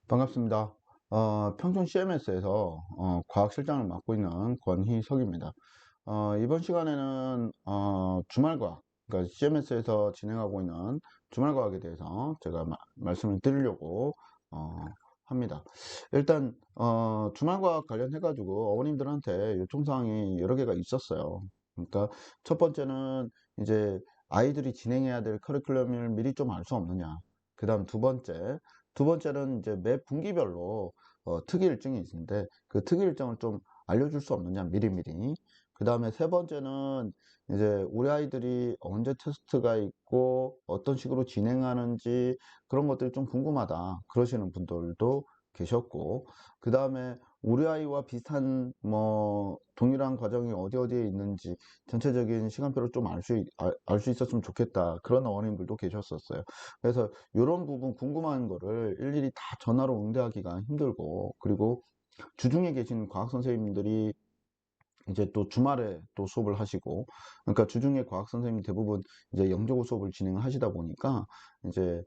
반갑습니다. 평촌 CMS에서 과학실장을 맡고 있는 권희석입니다. 이번 시간에는 주말과학, 그러니까 CMS에서 진행하고 있는 주말과학에 대해서 제가 말씀을 드리려고 합니다. 일단 주말과학 관련해 가지고 어머님들한테 요청사항이 여러 개가 있었어요. 그러니까 첫 번째는 이제 아이들이 진행해야 될 커리큘럼을 미리 좀 알 수 없느냐. 그 다음 두 번째는 이제 매 분기별로 특이 일정이 있는데 그 특이 일정을 좀 알려줄 수 없느냐 미리미리. 그 다음에 세 번째는 이제 우리 아이들이 언제 테스트가 있고 어떤 식으로 진행하는지 그런 것들이 좀 궁금하다 그러시는 분들도 계셨고, 그 다음에 우리 아이와 비슷한 뭐 동일한 과정이 어디 어디에 있는지 전체적인 시간표를 좀 알 수 있었으면 좋겠다 그런 어머님들도 계셨었어요. 그래서 이런 부분 궁금한 거를 일일이 다 전화로 응대하기가 힘들고, 그리고 주중에 계신 과학 선생님들이 이제 또 주말에 또 수업을 하시고, 그러니까 주중에 과학 선생님이 대부분 이제 영재고 수업을 진행을 하시다 보니까 이제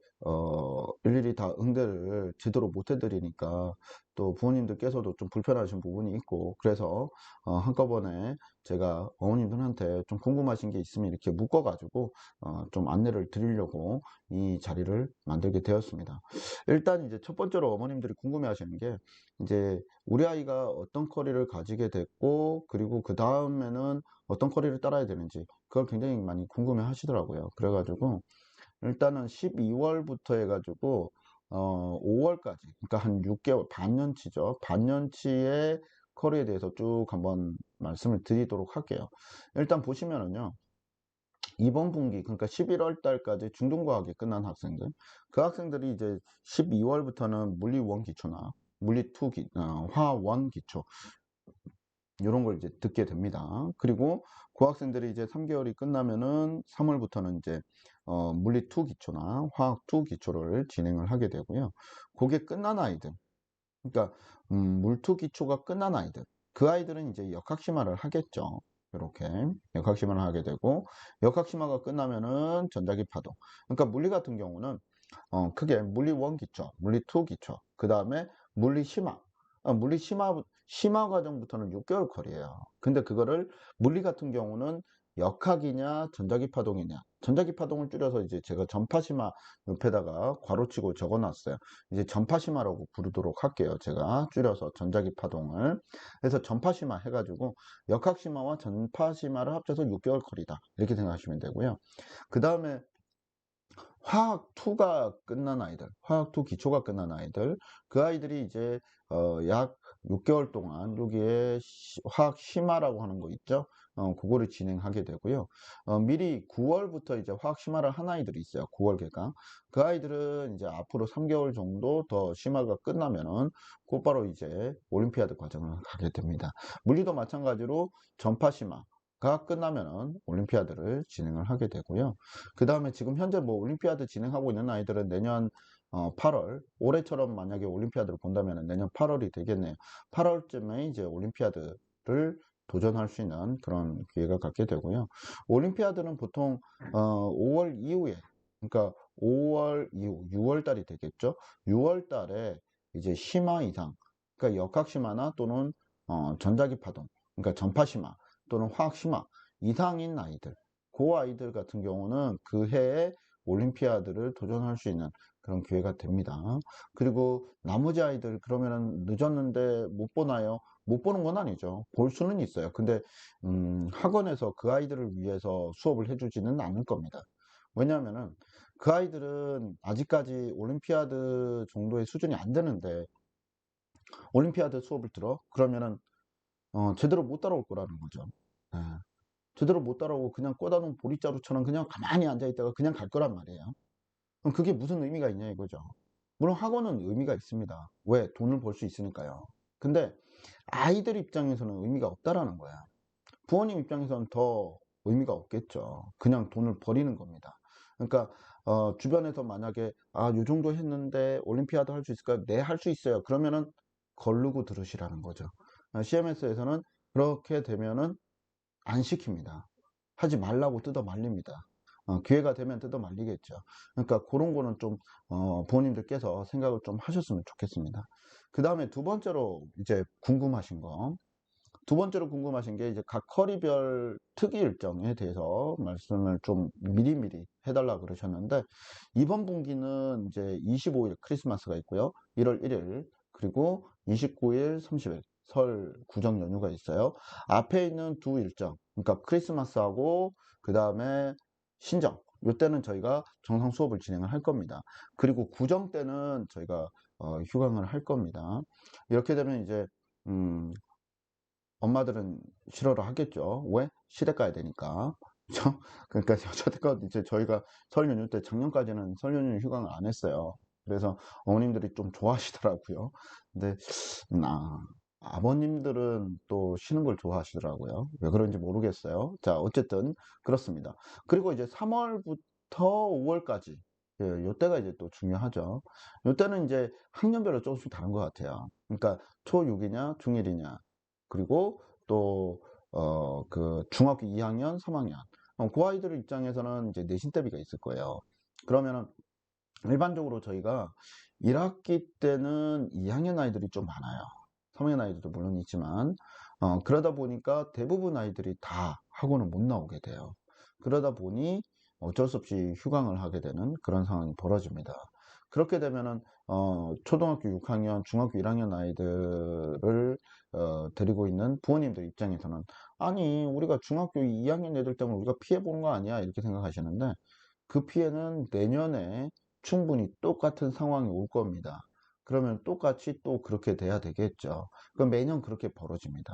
일일이 다 응대를 제대로 못 해드리니까 또 부모님들께서도 좀 불편하신 부분이 있고, 그래서 한꺼번에 제가 어머님들한테 좀 궁금하신 게 있으면 이렇게 묶어 가지고 좀 안내를 드리려고 이 자리를 만들게 되었습니다. 일단 이제 첫 번째로 어머님들이 궁금해 하시는 게, 이제 우리 아이가 어떤 커리를 가지게 됐고, 그리고 그 다음에는 어떤 커리를 따라야 되는지 그걸 굉장히 많이 궁금해 하시더라고요. 그래가지고 일단은 12월부터 해가지고 5월까지, 그러니까 한 6개월, 반년치죠. 반년치의 커리에 대해서 쭉 한번 말씀을 드리도록 할게요. 일단 보시면은요, 이번 분기, 그러니까 11월 달까지 중등과학이 끝난 학생들, 그 학생들이 이제 12월부터는 물리 1 기초나 물리 2 화 1 기초 이런 걸 이제 듣게 됩니다. 그리고 그 학생들이 이제 3개월이 끝나면은 3월부터는 이제 물리 2 기초나 화학 2 기초를 진행을 하게 되고요. 그게 끝난 아이들, 그러니까 물2 기초가 끝난 아이들, 그 아이들은 이제 역학심화를 하겠죠. 이렇게 역학심화를 하게 되고, 역학심화가 끝나면은 전자기 파동. 그러니까 물리 같은 경우는 크게 물리 1 기초, 물리 2 기초, 그 다음에 물리 심화. 물리 심화 과정부터는 6개월 컬이에요. 근데 그거를 물리 같은 경우는 역학이냐 전자기 파동이냐, 전자기 파동을 줄여서 이제 제가 전파심화 옆에다가 괄호치고 적어 놨어요. 이제 전파심화라고 부르도록 할게요. 제가 줄여서 전자기 파동을. 그래서 전파심화 해가지고 역학심화와 전파심화를 합쳐서 6개월 컬이다 이렇게 생각하시면 되고요. 그 다음에 화학 2가 끝난 아이들, 화학 2 기초가 끝난 아이들, 그 아이들이 이제 약 6개월 동안 여기에 화학 심화라고 하는 거 있죠. 그거를 진행하게 되고요. 미리 9월부터 이제 화학 심화를 한 아이들이 있어요. 9월계가. 그 아이들은 이제 앞으로 3개월 정도 더 심화가 끝나면은 곧바로 이제 올림피아드 과정을 가게 됩니다. 물리도 마찬가지로 전파 심화가 끝나면은 올림피아드를 진행을 하게 되고요. 그 다음에 지금 현재 뭐 올림피아드 진행하고 있는 아이들은 내년 8월, 올해처럼 만약에 올림피아드를 본다면 내년 8월이 되겠네요. 8월쯤에 이제 올림피아드를 도전할 수 있는 그런 기회가 갖게 되고요. 올림피아드는 보통 5월 이후에, 그러니까 5월 이후 6월 달이 되겠죠. 6월 달에 이제 심화 이상, 그러니까 역학 심화나 또는 전자기 파동, 그러니까 전파 심화 또는 화학 심화 이상인 아이들, 그 아이들 같은 경우는 그 해에 올림피아드를 도전할 수 있는 그런 기회가 됩니다. 그리고 나머지 아이들 그러면은 늦었는데 못 보나요? 못 보는 건 아니죠. 볼 수는 있어요. 근데 학원에서 그 아이들을 위해서 수업을 해주지는 않을 겁니다. 왜냐하면은 그 아이들은 아직까지 올림피아드 정도의 수준이 안 되는데 올림피아드 수업을 들어? 그러면은 제대로 못 따라올 거라는 거죠. 예. 제대로 못 따라오고 그냥 꽂아놓은 보리자루처럼 그냥 가만히 앉아있다가 그냥 갈 거란 말이에요. 그럼 그게 무슨 의미가 있냐 이거죠. 물론 학원은 의미가 있습니다. 왜? 돈을 벌 수 있으니까요. 근데 아이들 입장에서는 의미가 없다라는 거야. 부모님 입장에서는 더 의미가 없겠죠. 그냥 돈을 버리는 겁니다. 그러니까 주변에서 만약에 요 정도 했는데 올림피아드 할 수 있을까요? 네, 할 수 있어요. 그러면은 거르고 들으시라는 거죠. CMS에서는 그렇게 되면은 안 시킵니다. 하지 말라고 뜯어 말립니다. 기회가 되면 뜯어 말리겠죠. 그러니까 그런 거는 좀 부모님들께서 생각을 좀 하셨으면 좋겠습니다. 그 다음에 두 번째로 이제 궁금하신 거, 두 번째로 궁금하신 게 이제 각 커리별 특이 일정에 대해서 말씀을 좀 미리미리 해달라 그러셨는데, 이번 분기는 이제 25일 크리스마스가 있고요. 1월 1일, 그리고 29일, 30일 설 구정 연휴가 있어요. 앞에 있는 두 일정, 그러니까 크리스마스하고 그 다음에 신정, 이때는 저희가 정상 수업을 진행을 할 겁니다. 그리고 구정 때는 저희가 휴강을 할 겁니다. 이렇게 되면 이제 엄마들은 싫어를 하겠죠. 왜? 시댁 가야 되니까. 그죠? 그러니까 여태껏 이제 저희가 설 연휴 때 작년까지는 설 연휴 휴강을 안 했어요. 그래서 어머님들이 좀 좋아하시더라고요. 근데 아버님들은 또 쉬는 걸 좋아하시더라고요. 왜 그런지 모르겠어요. 자, 어쨌든 그렇습니다. 그리고 이제 3월부터 5월까지 요때가 이제 또 중요하죠. 요때는 이제 학년별로 조금씩 다른 것 같아요. 그러니까 초6이냐 중1이냐, 그리고 또 그 중학교 2학년 3학년, 그 아이들 입장에서는 이제 내신 대비가 있을 거예요. 그러면은 일반적으로 저희가 1학기 때는 2학년 아이들이 좀 많아요. 3학년 아이들도 물론 있지만, 그러다 보니까 대부분 아이들이 다 학원을 못 나오게 돼요. 그러다 보니 어쩔 수 없이 휴강을 하게 되는 그런 상황이 벌어집니다. 그렇게 되면은 초등학교 6학년, 중학교 1학년 아이들을 데리고 있는 부모님들 입장에서는, 아니 우리가 중학교 2학년 애들 때문에 우리가 피해 보는 거 아니야, 이렇게 생각하시는데, 그 피해는 내년에 충분히 똑같은 상황이 올 겁니다. 그러면 똑같이 또 그렇게 돼야 되겠죠. 그럼 매년 그렇게 벌어집니다.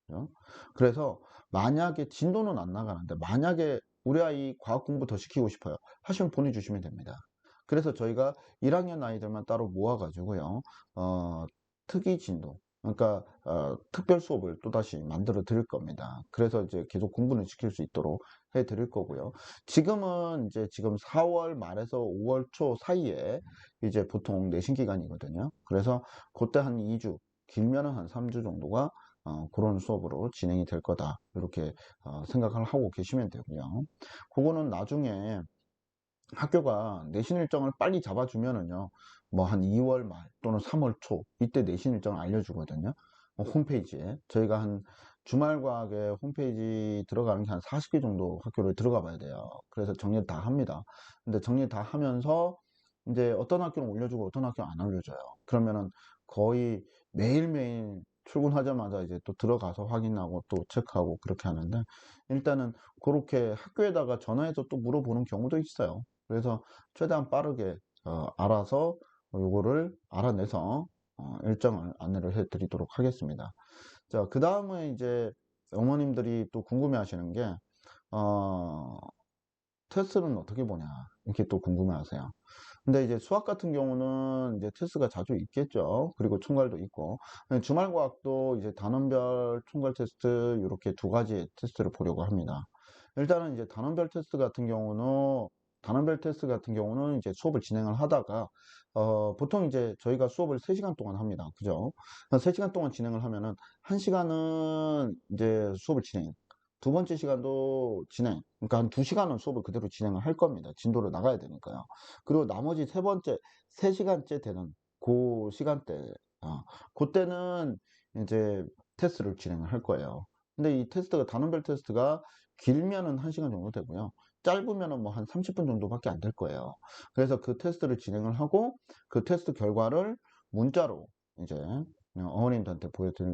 그죠? 그래서 만약에 진도는 안 나가는데, 만약에 우리 아이 과학 공부 더 시키고 싶어요 하시면 보내주시면 됩니다. 그래서 저희가 1학년 아이들만 따로 모아가지고요, 특이 진도, 그러니까 특별 수업을 또다시 만들어 드릴 겁니다. 그래서 이제 계속 공부는 시킬 수 있도록 해 드릴 거고요. 지금은 이제 지금 4월 말에서 5월 초 사이에 이제 보통 내신 기간이거든요. 그래서 그때 한 2주, 길면은 한 3주 정도가 그런 수업으로 진행이 될 거다, 이렇게 생각을 하고 계시면 되고요. 그거는 나중에 학교가 내신 일정을 빨리 잡아주면은요, 뭐 한 2월 말 또는 3월 초 이때 내신 일정을 알려주거든요. 홈페이지에 저희가 한 주말과학에 홈페이지 들어가는 게 한 40개 정도 학교를 들어가 봐야 돼요. 그래서 정리 다 합니다. 근데 정리 다 하면서 이제 어떤 학교는 올려주고 어떤 학교는 안 올려줘요. 그러면은 거의 매일매일 출근하자마자 이제 또 들어가서 확인하고 또 체크하고 그렇게 하는데, 일단은 그렇게 학교에다가 전화해서 또 물어보는 경우도 있어요. 그래서 최대한 빠르게 알아서 요거를 알아내서 일정을 안내를 해 드리도록 하겠습니다. 자, 그 다음에 이제 어머님들이 또 궁금해 하시는 게, 어, 테스트는 어떻게 보냐, 이렇게 또 궁금해 하세요. 근데 이제 수학 같은 경우는 이제 테스트가 자주 있겠죠. 그리고 총괄도 있고, 주말과학도 이제 단원별 총괄 테스트, 이렇게 두 가지 테스트를 보려고 합니다. 일단은 이제 단원별 테스트 같은 경우는 이제 수업을 진행을 하다가, 보통 이제 저희가 수업을 3시간 동안 합니다. 그죠? 3시간 동안 진행을 하면은 1시간은 이제 수업을 진행, 두 번째 시간도 진행, 그러니까 한 2시간은 수업을 그대로 진행을 할 겁니다. 진도를 나가야 되니까요. 그리고 나머지 세 번째, 3시간째 되는 그 시간대, 그때는 이제 테스트를 진행을 할 거예요. 근데 이 테스트가, 단원별 테스트가 길면은 1시간 정도 되고요. 짧으면은 뭐 한 30분 정도밖에 안 될 거예요. 그래서 그 테스트를 진행을 하고, 그 테스트 결과를 문자로 이제 어머님들한테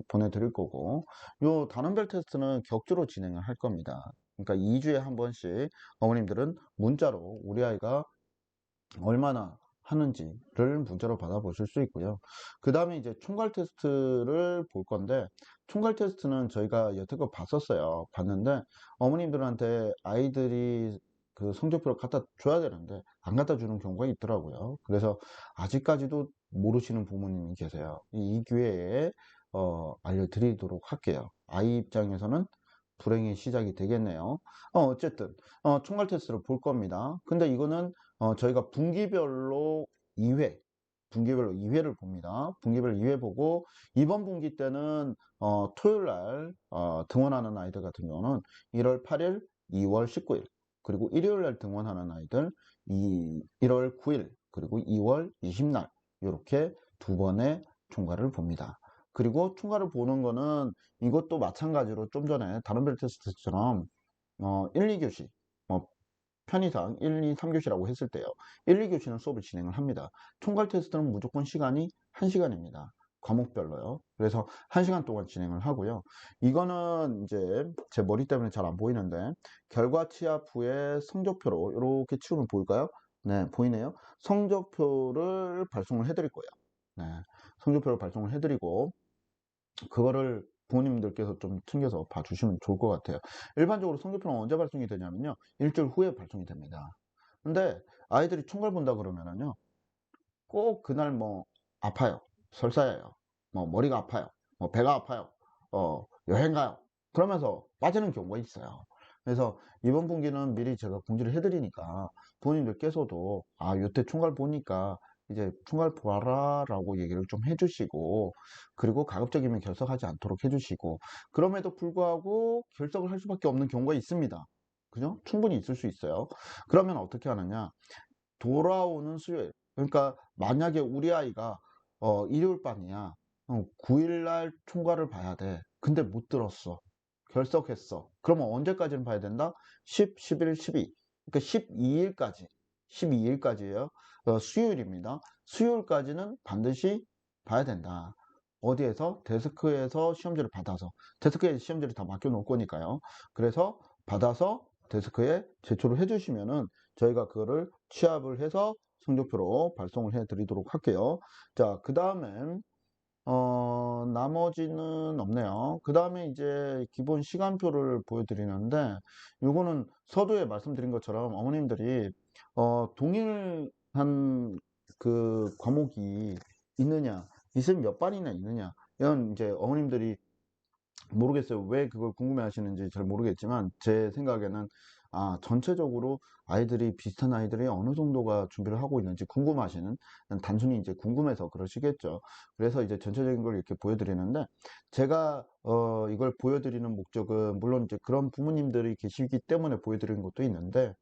보내드릴 거고, 요 단원별 테스트는 격주로 진행을 할 겁니다. 그러니까 2주에 한 번씩 어머님들은 문자로 우리 아이가 얼마나 하는지를 문자로 받아보실 수 있고요. 그 다음에 이제 총괄 테스트를 볼 건데, 총괄 테스트는 저희가 여태껏 봤었어요. 봤는데 어머님들한테 아이들이 그 성적표를 갖다 줘야 되는데 안 갖다 주는 경우가 있더라고요. 그래서 아직까지도 모르시는 부모님이 계세요. 이 기회에 알려드리도록 할게요. 아이 입장에서는 불행의 시작이 되겠네요. 어쨌든 총괄 테스트를 볼 겁니다. 근데 이거는 저희가 분기별로 2회, 분기별로 2회를 봅니다. 분기별로 2회 보고, 이번 분기 때는 토요일 날 등원하는 아이들 같은 경우는 1월 8일, 2월 19일 그리고 일요일날 등원하는 아이들 1월 9일 그리고 2월 20날 이렇게 두 번의 총괄을 봅니다. 그리고 총괄을 보는 거는 이것도 마찬가지로 좀 전에 다른 별 테스트처럼 1, 2교시 편의상 1, 2, 3교시라고 했을 때요. 1, 2교시는 수업을 진행을 합니다. 총괄 테스트는 무조건 시간이 1시간입니다. 과목별로요. 그래서 1시간 동안 진행을 하고요. 이거는 이제 제 머리 때문에 잘 안 보이는데 결과 취합 후에 성적표로 이렇게 치우면 보일까요? 네, 보이네요. 성적표를 발송을 해드릴 거예요. 네, 성적표를 발송을 해드리고 그거를 부모님들께서 좀 챙겨서 봐주시면 좋을 것 같아요. 일반적으로 성적표는 언제 발송이 되냐면요. 일주일 후에 발송이 됩니다. 근데 아이들이 총괄 본다 그러면은요. 꼭 그날 뭐 아파요. 설사예요. 뭐 머리가 아파요. 뭐 배가 아파요. 여행 가요. 그러면서 빠지는 경우가 있어요. 그래서 이번 분기는 미리 제가 공지를 해드리니까 부모님들께서도 요때 총괄 보니까 이제 총괄 보아라 라고 얘기를 좀 해주시고 그리고 가급적이면 결석하지 않도록 해주시고 그럼에도 불구하고 결석을 할 수밖에 없는 경우가 있습니다. 그죠? 충분히 있을 수 있어요. 그러면 어떻게 하느냐? 돌아오는 수요일 그러니까 만약에 우리 아이가 일요일 반이야 9일날 총괄을 봐야 돼 근데 못 들었어 결석했어 그러면 언제까지는 봐야 된다 10, 11, 12 그러니까 12일까지예요 수요일입니다 수요일까지는 반드시 봐야 된다 어디에서 데스크에서 시험지를 받아서 데스크에 시험지를 다 맡겨 놓을 거니까요 그래서 받아서 데스크에 제출을 해 주시면은 저희가 그거를 취합을 해서 성적표로 발송을 해 드리도록 할게요. 자, 그 다음에, 나머지는 없네요. 그 다음에 이제 기본 시간표를 보여드리는데, 요거는 서두에 말씀드린 것처럼 어머님들이, 동일한 그 과목이 있느냐, 있으면 몇 반이나 있느냐, 이런 이제 어머님들이 모르겠어요. 왜 그걸 궁금해 하시는지 잘 모르겠지만 제 생각에는 전체적으로 아이들이 비슷한 아이들이 어느 정도가 준비를 하고 있는지 궁금하시는 단순히 이제 궁금해서 그러시겠죠. 그래서 이제 전체적인 걸 이렇게 보여드리는데 제가 이걸 보여드리는 목적은 물론 이제 그런 부모님들이 계시기 때문에 보여드리는 것도 있는데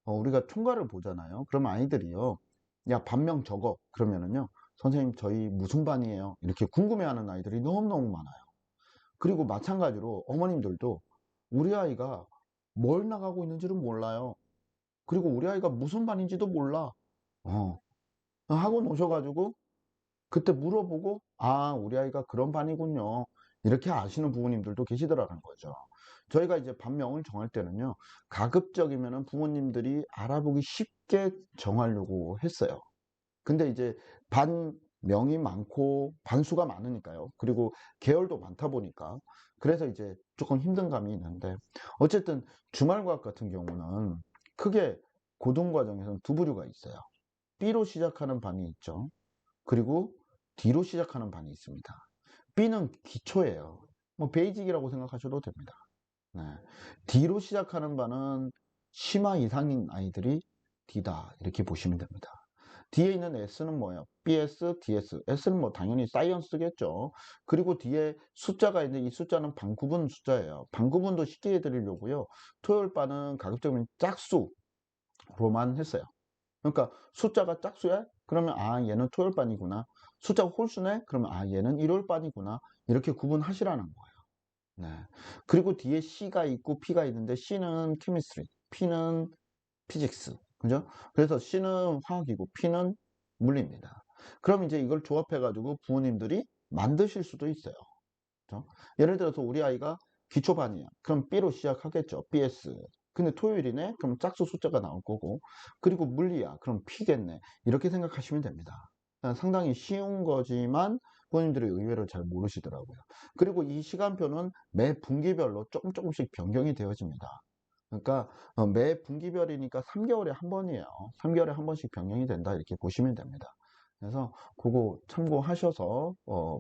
우리가 총괄을 보잖아요. 그럼 아이들이요. 야, 반명 적어. 그러면은요. 선생님 저희 무슨 반이에요? 이렇게 궁금해하는 아이들이 너무너무 많아요. 그리고 마찬가지로 어머님들도 우리 아이가 뭘 나가고 있는지를 몰라요. 그리고 우리 아이가 무슨 반인지도 몰라. 어, 하고 노셔가지고 그때 물어보고 우리 아이가 그런 반이군요. 이렇게 아시는 부모님들도 계시더라는 거죠. 저희가 이제 반명을 정할 때는요. 가급적이면 부모님들이 알아보기 쉽게 정하려고 했어요. 근데 이제 반명이 많고 반수가 많으니까요. 그리고 계열도 많다 보니까 그래서 이제 조금 힘든 감이 있는데 어쨌든 주말과학 같은 경우는 크게 고등과정에서는 두 부류가 있어요. B로 시작하는 반이 있죠. 그리고 D로 시작하는 반이 있습니다. B는 기초예요. 뭐 베이직이라고 생각하셔도 됩니다. 네. D로 시작하는 반은 심화 이상인 아이들이 D다 이렇게 보시면 됩니다. 뒤에 있는 S는 뭐예요? BS, DS. S는 뭐 당연히 사이언스겠죠. 그리고 뒤에 숫자가 있는데 이 숫자는 반구분 숫자예요. 반구분도 쉽게 해드리려고요. 토요일반은 가급적이면 짝수로만 했어요. 그러니까 숫자가 짝수야? 그러면 얘는 토요일반이구나. 숫자가 홀수네? 그러면 얘는 일요일반이구나. 이렇게 구분하시라는 거예요. 네. 그리고 뒤에 C가 있고 P가 있는데 C는 케미스트리, P는 피직스. 그죠? 그래서 C는 화학이고 P는 물리입니다. 그럼 이제 이걸 조합해가지고 부모님들이 만드실 수도 있어요. 그죠? 예를 들어서 우리 아이가 기초반이야. 그럼 B로 시작하겠죠. BS. 근데 토요일이네? 그럼 짝수 숫자가 나올 거고. 그리고 물리야. 그럼 P겠네. 이렇게 생각하시면 됩니다. 상당히 쉬운 거지만 부모님들이 의외로 잘 모르시더라고요. 그리고 이 시간표는 매 분기별로 조금씩 변경이 되어집니다. 그러니까 매 분기별이니까 3개월에 한 번이에요. 3개월에 한 번씩 변경이 된다 이렇게 보시면 됩니다. 그래서 그거 참고하셔서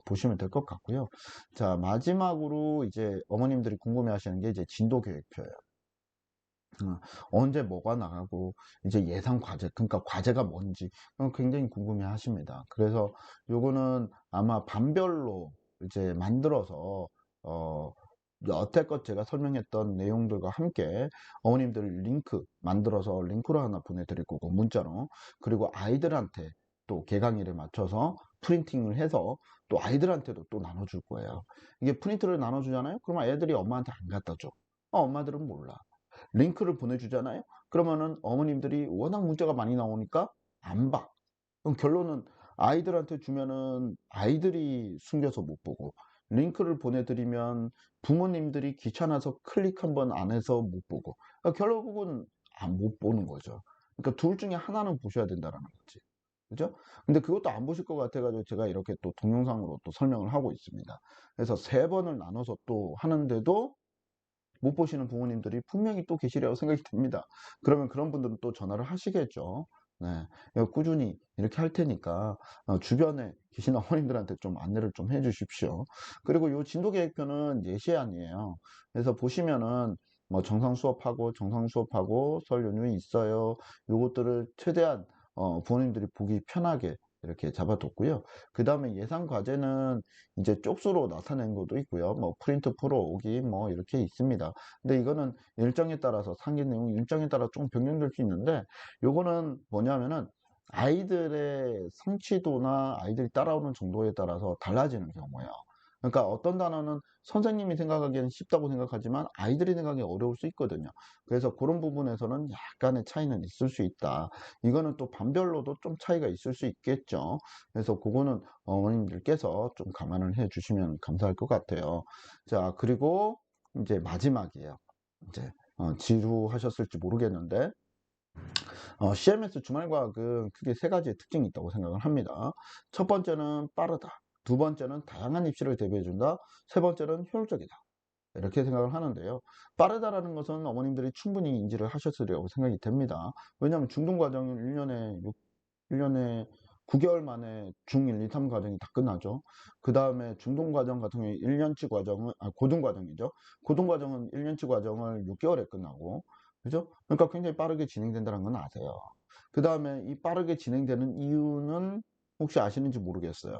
보시면 될 것 같고요. 자, 마지막으로 이제 어머님들이 궁금해 하시는 게 이제 진도 계획표예요. 언제 뭐가 나가고 이제 예상 과제 그러니까 과제가 뭔지 굉장히 궁금해 하십니다. 그래서 요거는 아마 반별로 이제 만들어서 여태껏 제가 설명했던 내용들과 함께 어머님들 링크 만들어서 링크로 하나 보내드릴 거고, 문자로. 그리고 아이들한테 또 개강일에 맞춰서 프린팅을 해서 또 아이들한테도 또 나눠줄 거예요. 이게 프린트를 나눠주잖아요. 그러면 애들이 엄마한테 안 갖다 줘. 엄마들은 몰라. 링크를 보내주잖아요. 그러면은 어머님들이 워낙 문자가 많이 나오니까 안 봐. 그럼 결론은 아이들한테 주면은 아이들이 숨겨서 못 보고, 링크를 보내드리면 부모님들이 귀찮아서 클릭 한번 안 해서 못 보고, 그러니까 결국은 못 보는 거죠. 그러니까 둘 중에 하나는 보셔야 된다는 거지. 그죠? 근데 그것도 안 보실 것 같아가지고 제가 이렇게 또 동영상으로 또 설명을 하고 있습니다. 그래서 3번을 나눠서 또 하는데도 못 보시는 부모님들이 분명히 또 계시리라고 생각이 듭니다. 그러면 그런 분들은 또 전화를 하시겠죠. 네, 이거 꾸준히 이렇게 할 테니까 주변에 계신 어머님들한테 좀 안내를 좀 해주십시오. 그리고 요 진도계획표는 예시안이에요. 그래서 보시면은 뭐 정상 수업하고 설 연휴 있어요. 요것들을 최대한 부모님들이 보기 편하게 이렇게 잡아뒀고요. 그 다음에 예상 과제는 이제 쪽수로 나타낸 것도 있고요. 뭐 프린트 프로 오기 뭐 이렇게 있습니다. 근데 이거는 일정에 따라서 상기 내용 일정에 따라 좀 변경될 수 있는데, 요거는 뭐냐면은 아이들의 성취도나 아이들이 따라오는 정도에 따라서 달라지는 경우예요. 그러니까 어떤 단어는 선생님이 생각하기에는 쉽다고 생각하지만 아이들이 생각하기 어려울 수 있거든요. 그래서 그런 부분에서는 약간의 차이는 있을 수 있다. 이거는 또 반별로도 좀 차이가 있을 수 있겠죠. 그래서 그거는 어머님들께서 좀 감안을 해 주시면 감사할 것 같아요. 자, 그리고 이제 마지막이에요. 이제 지루하셨을지 모르겠는데, CMS 주말과학은 크게 3가지의 특징이 있다고 생각을 합니다. 첫 번째는 빠르다. 두 번째는 다양한 입시를 대비해준다. 세 번째는 효율적이다. 이렇게 생각을 하는데요. 빠르다라는 것은 어머님들이 충분히 인지를 하셨으리라고 생각이 됩니다. 왜냐하면 중등과정은 1년에 9개월 만에 중1, 2, 3 과정이 다 끝나죠. 그 다음에 중등과정 같은 경우에 1년치 과정은, 고등과정이죠. 고등과정은 1년치 과정을 6개월에 끝나고, 그죠? 그러니까 굉장히 빠르게 진행된다는 건 아세요. 그 다음에 이 빠르게 진행되는 이유는 혹시 아시는지 모르겠어요.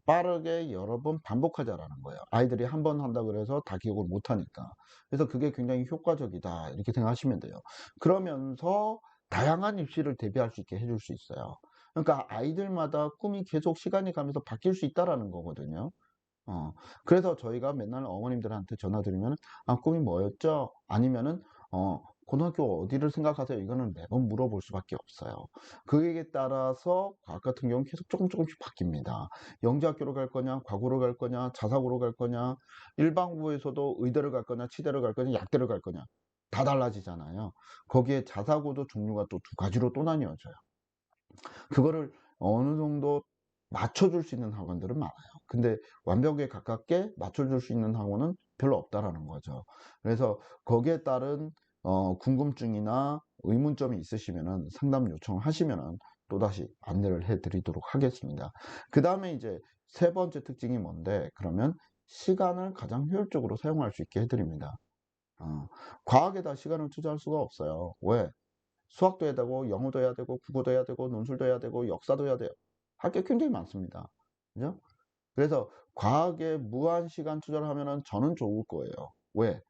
빠르게 여러 번 반복하자라는 거예요. 아이들이 한 번 한다 그래서 다 기억을 못 하니까. 그래서 그게 굉장히 효과적이다. 이렇게 생각하시면 돼요. 그러면서 다양한 입시를 대비할 수 있게 해줄 수 있어요. 그러니까 아이들마다 꿈이 계속 시간이 가면서 바뀔 수 있다라는 거거든요. 그래서 저희가 맨날 어머님들한테 전화 드리면, 꿈이 뭐였죠? 아니면은, 고등학교 어디를 생각하세요? 이거는 매번 물어볼 수밖에 없어요. 그에 따라서 과학 같은 경우는 계속 조금씩 바뀝니다. 영재학교로 갈 거냐, 과구로 갈 거냐, 자사고로 갈 거냐, 일반고에서도 의대를 갈 거냐, 치대를 갈 거냐, 약대를 갈 거냐. 다 달라지잖아요. 거기에 자사고도 종류가 또 2가지로 또 나뉘어져요. 그거를 어느 정도 맞춰줄 수 있는 학원들은 많아요. 근데 완벽에 가깝게 맞춰줄 수 있는 학원은 별로 없다라는 거죠. 그래서 거기에 따른 궁금증이나 의문점이 있으시면은 상담 요청하시면은 또다시 안내를 해드리도록 하겠습니다. 그 다음에 이제 3번째 특징이 뭔데, 그러면 시간을 가장 효율적으로 사용할 수 있게 해드립니다. 과학에다 시간을 투자할 수가 없어요. 왜? 수학도 해야 되고 영어도 해야 되고 국어도 해야 되고 논술도 해야 되고 역사도 해야 돼요. 할 게 굉장히 많습니다. 그죠? 그래서 과학에 무한 시간 투자를 하면은 저는 좋을 거예요. 왜?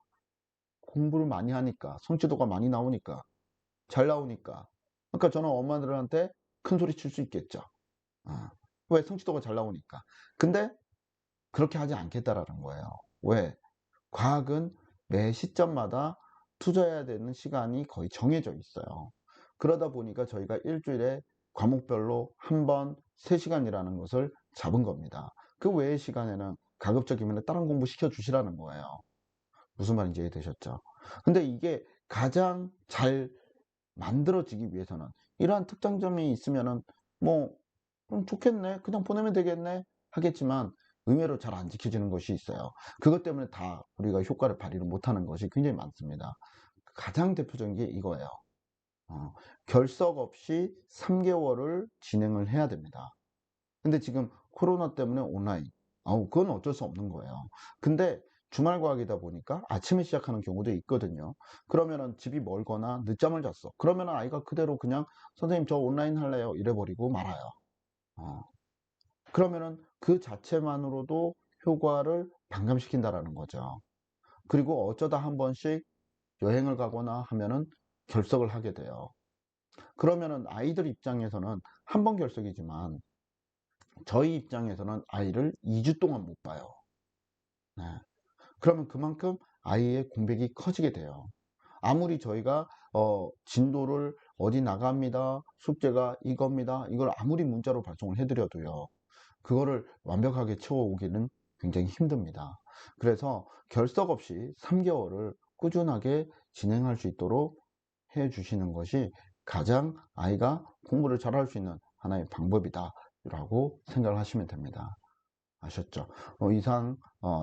공부를 많이 하니까, 성취도가 많이 나오니까, 잘 나오니까. 그러니까 저는 엄마들한테 큰 소리 칠 수 있겠죠. 아, 왜? 성취도가 잘 나오니까. 근데 그렇게 하지 않겠다라는 거예요. 왜? 과학은 매 시점마다 투자해야 되는 시간이 거의 정해져 있어요. 그러다 보니까 저희가 일주일에 과목별로 한 번 3시간이라는 것을 잡은 겁니다. 그 외의 시간에는 가급적이면 다른 공부 시켜주시라는 거예요. 무슨 말인지 이해되셨죠? 근데 이게 가장 잘 만들어지기 위해서는 이러한 특장점이 있으면은 뭐 그럼 좋겠네, 그냥 보내면 되겠네 하겠지만, 의외로 잘 안 지켜지는 것이 있어요. 그것 때문에 다 우리가 효과를 발휘를 못하는 것이 굉장히 많습니다. 가장 대표적인 게 이거예요. 결석 없이 3개월을 진행을 해야 됩니다. 근데 지금 코로나 때문에 온라인, 그건 어쩔 수 없는 거예요. 근데 주말 과학이다 보니까 아침에 시작하는 경우도 있거든요. 그러면은 집이 멀거나 늦잠을 잤어. 그러면은 아이가 그대로 그냥 선생님 저 온라인 할래요 이래버리고 말아요. 어, 그러면은 그 자체만으로도 효과를 반감시킨다라는 거죠. 그리고 어쩌다 한 번씩 여행을 가거나 하면은 결석을 하게 돼요. 그러면은 아이들 입장에서는 한 번 결석이지만 저희 입장에서는 아이를 2주 동안 못 봐요. 네. 그러면 그만큼 아이의 공백이 커지게 돼요. 아무리 저희가 진도를 어디 나갑니다, 숙제가 이겁니다, 이걸 아무리 문자로 발송을 해드려도요, 그거를 완벽하게 채워오기는 굉장히 힘듭니다. 그래서 결석 없이 3개월을 꾸준하게 진행할 수 있도록 해 주시는 것이 가장 아이가 공부를 잘할 수 있는 하나의 방법이다 라고 생각을 하시면 됩니다. 아셨죠? 이상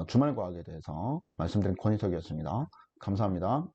주말과학에 대해서 말씀드린 권희석이었습니다. 감사합니다.